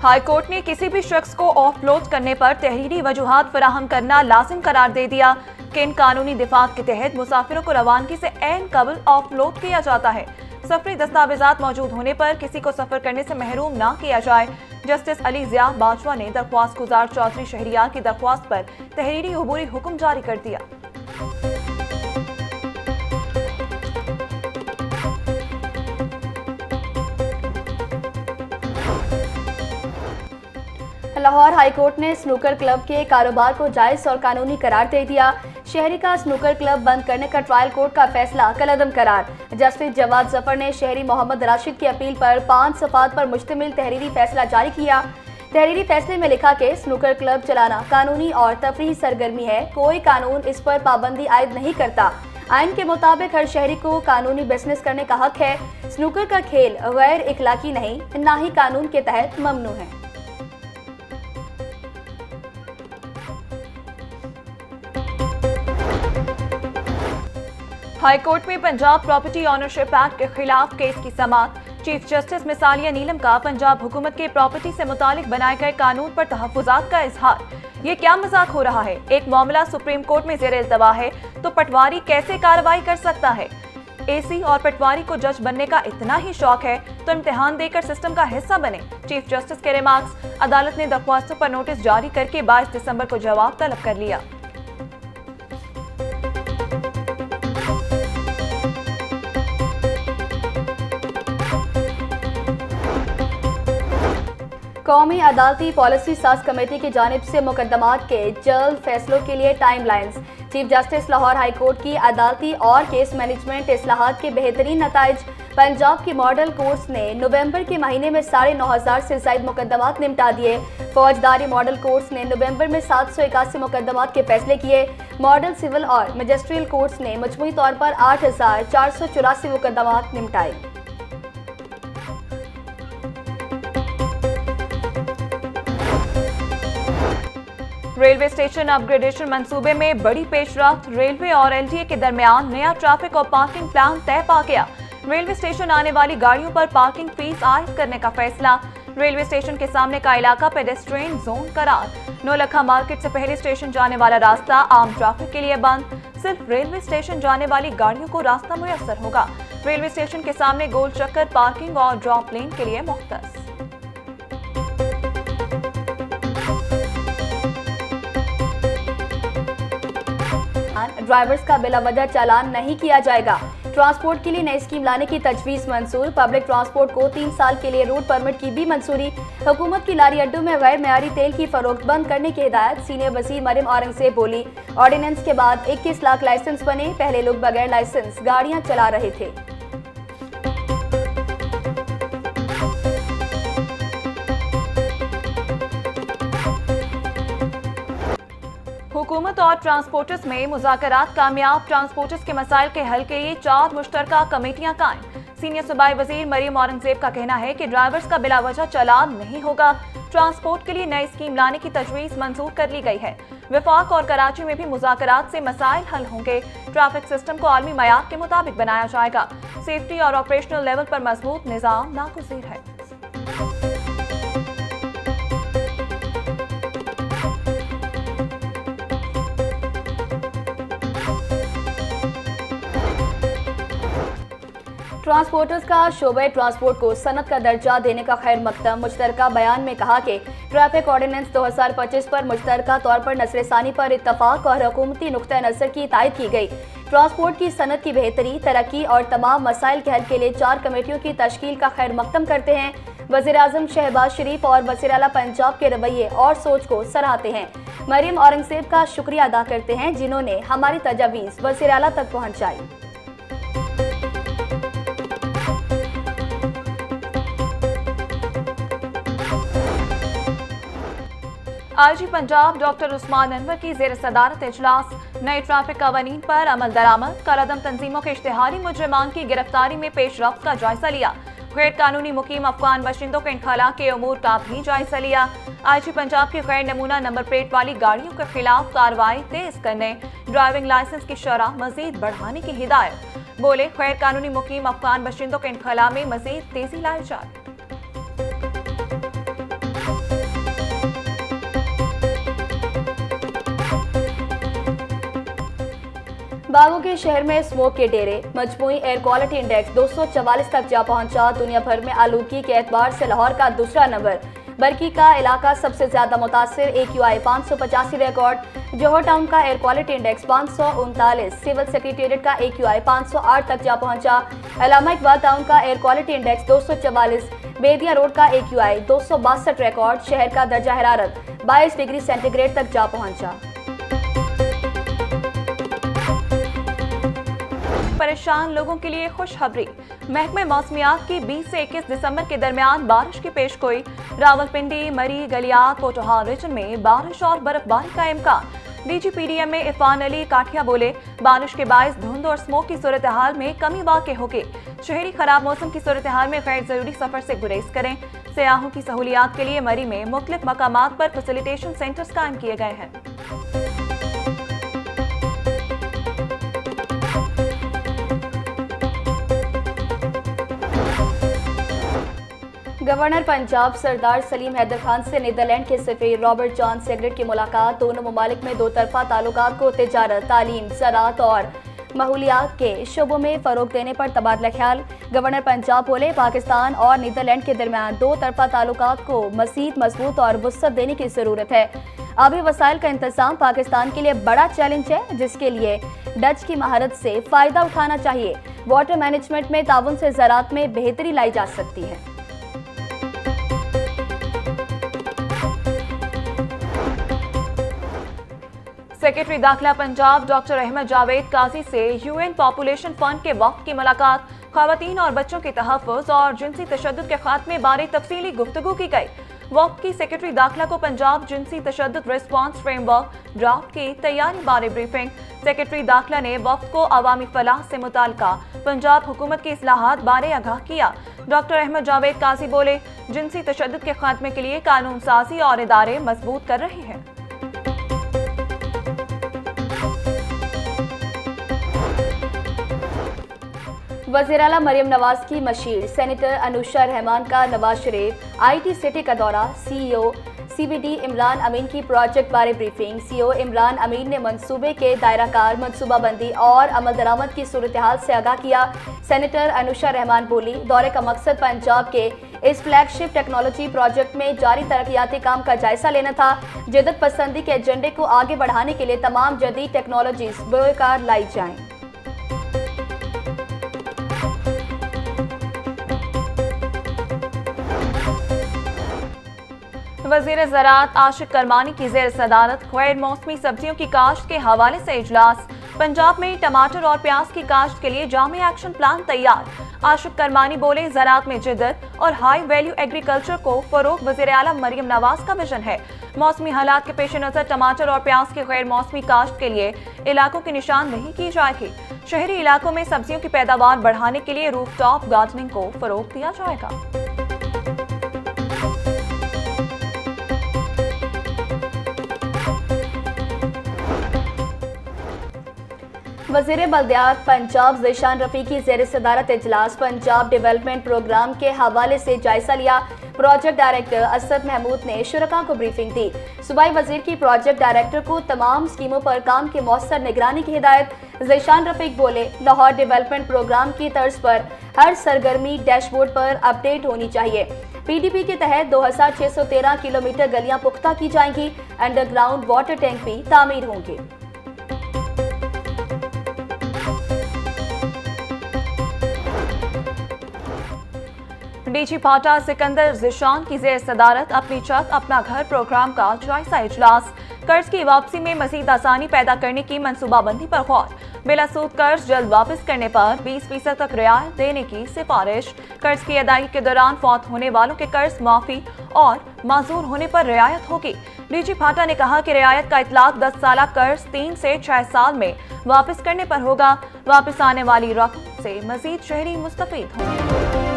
High court ने किसी भी शख्स को ऑफलोड करने पर तहरीरी वजूहात फराहम करना लाजिम करार दे दिया कि इन कानूनी दिफात के तहत मुसाफिरों को रवानगी से ऐन कबल ऑफलोड किया जाता है। सफरी दस्तावेजात मौजूद होने पर किसी को सफर करने से महरूम न किया जाए। जस्टिस अली ज़िया बाजवा ने दरख्वास्त गुजार चौधरी शहरियार की दरख्वास्त पर तहरीरी अबूरी हुक्म जारी कर दिया। लाहौर हाईकोर्ट ने स्नूकर क्लब के कारोबार को जायज और कानूनी करार दे दिया। शहरी का स्नूकर क्लब बंद करने का ट्रायल कोर्ट का फैसला कलअदम करार। जस्टिस जवाद जफर ने शहरी मोहम्मद राशिद की अपील पर 5 सफ़ात पर मुश्तमिल तहरीरी फैसला जारी किया। तहरीरी फैसले में लिखा कि स्नूकर क्लब चलाना कानूनी और तफरीही सरगर्मी है, कोई कानून इस पर पाबंदी आयद नहीं करता। आइन के मुताबिक हर शहरी को कानूनी बिजनेस करने का हक है। स्नूकर का खेल गैर इखलाकी नहीं, ना ही कानून के तहत ममनू है। हाईकोर्ट में पंजाब प्रॉपर्टी ऑनरशिप एक्ट के खिलाफ केस की समाअत। चीफ जस्टिस मिसालिया नीलम का पंजाब हुकूमत के प्रॉपर्टी से मुतालिक बनाए गए कानून पर तहफ़्फ़ुज़ात का इजहार। ये क्या मजाक हो रहा है? एक मामला सुप्रीम कोर्ट में ज़ेर इल्तवा है तो पटवारी कैसे कार्रवाई कर सकता है? एसी और पटवारी को जज बनने का इतना ही शौक है तो इम्तिहान देकर सिस्टम का हिस्सा बने। चीफ जस्टिस के रिमार्क्स। अदालत ने दरख्वास्तों पर नोटिस जारी करके 22 दिसंबर को जवाब तलब कर लिया। कौमी अदालती पॉलिसी साज कमेटी की जानिब से मुकदमात के जल्द फैसलों के लिए timelines. Chief justice Lahore high court की अदालती और केस मैनेजमेंट इस्लाहात के बेहतरीन नताइज। पंजाब की मॉडल कोर्ट्स ने नवंबर के महीने में 9,500 से ज्यादा मुकदमात निपटा दिए। फौजदारी मॉडल कोर्ट्स ने नवंबर में 781 मुकदमात के फैसले किए। मॉडल सिविल और मैजिस्ट्रियल कोर्ट्स ने मजमूई तौर पर 8,484 मुकदमात निपटाए। रेलवे स्टेशन अपग्रेडेशन मंसूबे में बड़ी पेशरफ्त। रेलवे और एलडीए के दरमियान नया ट्रैफिक और पार्किंग प्लान तय पा गया। रेलवे स्टेशन आने वाली गाड़ियों पर पार्किंग फीस आयद करने का फैसला। रेलवे स्टेशन के सामने का इलाका पेडेस्ट्रियन जोन करार। नौलखा मार्केट से पहले स्टेशन जाने वाला रास्ता आम ट्रैफिक के लिए बंद। सिर्फ रेलवे स्टेशन जाने वाली गाड़ियों को रास्ता मुयस्सर होगा। रेलवे स्टेशन के सामने गोल चक्कर पार्किंग और ड्रॉप लेन के लिए मुख्तस। ड्राइवर्स का बिला वजह चालान नहीं किया जाएगा। ट्रांसपोर्ट के लिए नई स्कीम लाने की तजवीज़ मंजूर। पब्लिक ट्रांसपोर्ट को 3 साल के लिए रूट परमिट की भी मंजूरी। हुकूमत की लारी अड्डों में गैर मेयारी तेल की फरोख्त बंद करने की हिदायत। सीनियर वज़ीर मरियम औरंगज़ेब बोली, ऑर्डिनेंस के बाद 21 लाख लाइसेंस बने। पहले लोग बगैर लाइसेंस गाड़ियां चला रहे थे। हुकूमत और ट्रांसपोर्टर्स में मुज़ाकरात कामयाब। ट्रांसपोर्टर्स के मसाइल के हल के लिए 4 मुश्तरका कमेटियां कायम। सीनियर सूबाई वजीर मरियम औरंगज़ेब का कहना है कि ड्राइवर्स का बिला वजह चालान नहीं होगा। ट्रांसपोर्ट के लिए नई स्कीम लाने की तजवीज़ मंजूर कर ली गई है। वफाक और कराची में भी मुज़ाकरात से मसाइल हल होंगे। ट्रैफिक सिस्टम को आलमी मयार के मुताबिक बनाया जाएगा। सेफ्टी और ऑपरेशनल लेवल पर मजबूत निज़ाम नागुज़ीर है। ट्रांसपोर्टर्स का शोबे ट्रांसपोर्ट को सनत का दर्जा देने का खैर मकदम। मुश्तरका बयान में कहा कि ट्रैफिक ऑर्डिनेंस 2025 पर मुश्तरका तौर पर नसरसानी पर इत्तफाक और हुकूमती नुक्ता नज़र की तायद की गई। ट्रांसपोर्ट की सनत की बेहतरी, तरक्की और तमाम मसाइल के हल के लिए 4 कमेटियों की तश्कील का खैर मकदम करते हैं। वज़ीर-ए-आज़म शहबाज शरीफ और वज़ीर आला पंजाब के रवैये और सोच को सराहते हैं। मरियम औरंगज़ेब का शुक्रिया अदा करते हैं जिन्होंने हमारी तजावीज़ वज़ीर आला तक पहुँचाई। आईजी पंजाब डॉक्टर उस्मान अनवर की जेर सदारत इजलास। नए ट्रैफिक कवानीन पर अमल दरामद। कालादम तंजीमों के इश्तिहारी मुजरिमान की गिरफ्तारी में पेशरफ्त का जायजा लिया। गैर कानूनी मुकीम अफगान बाशिंदों के इनखला के अमूर का भी जायजा लिया। आईजी पंजाब की गैर नमूना नंबर प्लेट वाली गाड़ियों के खिलाफ कार्रवाई तेज करने, ड्राइविंग लाइसेंस की शरह मजीद बढ़ाने की हिदायत। बोले, गैर कानूनी मुकीम अफगान बाशिंदों के इनखला में मजीद तेजी लाई जाए। बागों के शहर में स्मोक के डेरे, मजमूई एयर क्वालिटी इंडेक्स 244 तक जा पहुंचा। दुनिया भर में आलूगी के एतबार से लाहौर का दूसरा नंबर। बरकी का इलाका सबसे ज्यादा मुतासिर, AQI 585 रिकॉर्ड। जोहर टाउन का air quality index 539, civil secretariat का AQI 508 तक जा पहुंचा। अल्लामा इकबाल टाउन का air quality index 244, Bedian road का AQI 262 रिकॉर्ड। शहर का दर्जा हरारत 22 डिग्री सेंटीग्रेड तक जा पहुंचा। परेशान लोगों के लिए खुशखबरी। महकमे मौसमियात की 20 से 21 दिसंबर के दरमियान बारिश की पेशगोई। रावलपिंडी, मरी, गलियात, पोटोहार रीजन में बारिश और बर्फबारी का इम्कान। DGPDM में इरफान अली काठिया बोले, बारिश के बायस धुंध और स्मोक की सूरत हाल में कमी वाक़ होगी। शहरी खराब मौसम की सूरत हाल में गैर जरूरी सफर से गुरेज करें। सयाहों की सहूलियात के लिए मरी में मुख्तलिफ मकामात पर फैसिलिटेशन सेंटर्स कायम किए गए हैं। गवर्नर पंजाब सरदार सलीम हैदर खान से नीदरलैंड के सफीर रॉबर्ट जॉन सेग्रेट की मुलाकात। दोनों ममालिक में दो तरफा ताल्लुकात को तिजारत, तालीम, ज़राअत और माहौलियात के शोबों में फ़रोग देने पर तबादला ख्याल। गवर्नर पंजाब बोले, पाकिस्तान और नीदरलैंड के दरमियान दो तरफा ताल्लुकात को मज़ीद मजबूत और वुसअत देने की ज़रूरत है। आबी वसाइल का इंतज़ाम पाकिस्तान के लिए बड़ा चैलेंज है, जिसके लिए डच की महारत से फ़ायदा उठाना चाहिए। वाटर मैनेजमेंट में ताउन से ज़राअत में बेहतरी लाई जा सकती है। सेक्रेटरी दाखिला पंजाब डॉक्टर अहमद जावेद काजी से UN पॉपुलेशन फंड के वक्त की मुलाकात। ख़वातीन और बच्चों के तहफ़्फ़ुज़ और जिनसी तशद्दुद के खात्मे बारे तफसीली गुफ्तगू की गई। वक्त की सेक्रेटरी दाखिला को पंजाब जिनसी तशद्दुद रिस्पांस फ्रेमवर्क ड्राफ्ट की तैयारी बारे ब्रीफिंग। सेक्रेटरी दाखिला ने वक्त को अवामी फलाह से मुताल्लिका पंजाब हुकूमत की इस्लाहात बारे आगाह किया। डॉक्टर अहमद जावेद काजी बोले, जिनसी तशद्दुद के खात्मे के लिए कानून साजी और इदारे मजबूत कर रहे हैं। वज़ीर आला मरियम नवाज की मशीर। सेनेटर अनुशा रहमान का नवाज शरीफ IT सिटी का दौरा। CEO CBD इमरान अमीन की प्रोजेक्ट बारे ब्रीफिंग। CEO इमरान अमीन ने मंसूबे के दायराकार, मनसूबाबंदी और अमल दरामद की सूरत हाल से आगाह किया। सेनेटर अनुशा रहमान बोली, दौरे का मकसद पंजाब के इस फ्लैगशिप टेक्नोलॉजी प्रोजेक्ट में जारी तरक्याती काम का जायजा लेना था। जदत पसंदी के एजेंडे को आगे बढ़ाने के लिए तमाम जदीद टेक्नोलॉजीज बेकार लाई जाएं। वज़ीर ज़राअत आशिक करमानी की ज़ेर सदारत गैर मौसमी सब्जियों की काश्त के हवाले से इजलास। पंजाब में टमाटर और प्याज की काश्त के लिए जामे एक्शन प्लान तैयार। आशिक करमानी बोले, ज़राअत में जिद्दत और हाई वैल्यू एग्रीकल्चर को फरोग वज़ीर आला मरियम नवाज का विजन है। मौसमी हालात के पेश नज़र टमाटर और प्याज की गैर मौसमी काश्त के लिए इलाकों की निशानदही की जाएगी। शहरी इलाकों में सब्जियों की पैदावार बढ़ाने के लिए रूफटॉप गार्डनिंग को फरोग दिया जाएगा। वज़ीर बल्दियात पंजाब ज़ीशान रफ़ी की ज़ेर सदारत इजलास। पंजाब डेवलपमेंट प्रोग्राम के हवाले से जायजा लिया। प्रोजेक्ट डायरेक्टर असद महमूद ने शुरका को ब्रीफिंग दी। सूबाई वज़ीर की प्रोजेक्ट डायरेक्टर को तमाम स्कीमों पर काम की मौसर निगरानी की हिदायत। ज़ीशान रफ़ीक बोले, लाहौर डेवलपमेंट प्रोग्राम की तर्ज पर हर सरगर्मी डैशबोर्ड पर अपडेट होनी चाहिए। PDP के तहत 2613 किलोमीटर गलियां पुख्ता की जाएंगी। अंडरग्राउंड वाटर टैंक भी तामीर होंगे। DG पाटा सिकंदर ज़िशान की ज़ेर सदारत अपनी छत अपना घर प्रोग्राम का जायजा इजलास। कर्ज की वापसी में मज़ीद आसानी पैदा करने की मनसूबाबंदी पर गौर। बिलासूद कर्ज जल्द वापस करने पर 20% तक रियायत देने की सिफारिश। कर्ज की अदायगी के दौरान फौत होने वालों के कर्ज माफी और माजूर होने पर रियायत होगी। DG पाटा ने कहा कि रियायत का इतलाक 10 साल कर्ज 3 से 6 साल में वापस करने पर होगा। वापस आने वाली रकम से मज़ीद शहरी मुस्तफीद होंगे।